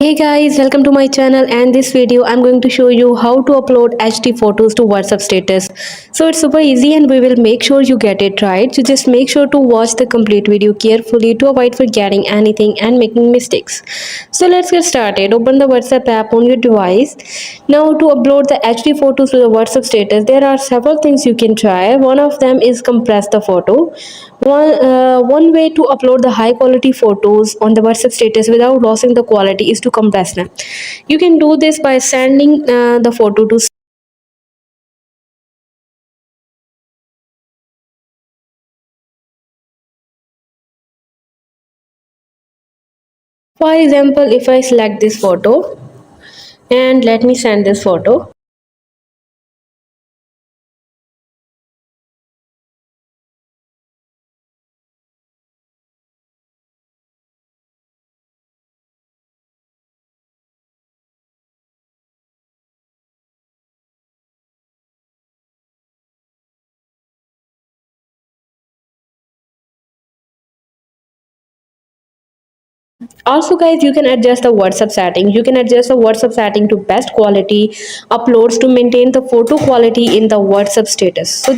Hey guys, welcome to my channel, and this video I'm going to show you how to upload HD photos to WhatsApp status. So it's super easy and we will make sure you get it right. So just make sure to watch the complete video carefully to avoid forgetting anything and making mistakes. So let's get started. Open the WhatsApp app on your device. Now to upload the HD photos to the WhatsApp status, there are several things you can try. One of them is compress the photo. One way to upload the high quality photos on the WhatsApp status without losing the quality is to compress them. You can do this by sending the photo to. For example, if I select this photo and let me send this photo. Also guys, you can adjust the WhatsApp setting. You can adjust the WhatsApp setting to best quality uploads to maintain the photo quality in the WhatsApp status. So